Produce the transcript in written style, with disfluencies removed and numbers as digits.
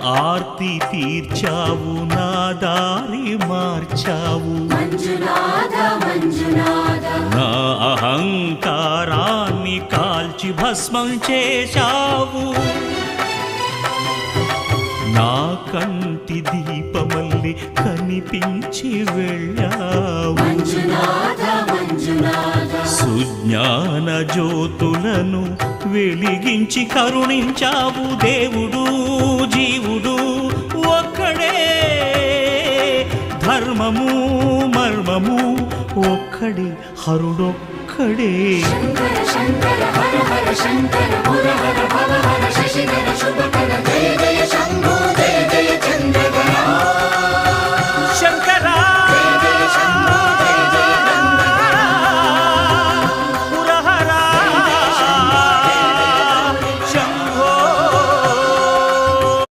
ఆర్తి తీర్చావు, నా దారి మార్చావు, నా అహంకారాన్ని కాల్చి భస్మం చేశావు. నా కంటి దీపమల్లి కనిపించి వెళ్ళావు. సుజ్ఞాన జ్యోతులను వెలిగించి కరుణించావు. దేవుడు జీవుడు ఒక్కడే, ధర్మము మర్మము ఒక్కడే, హరుడొక్కడే. శంకర శంకర హర హర శంకర ముర హర భవ హర శశిధర శుభకర జయ జయ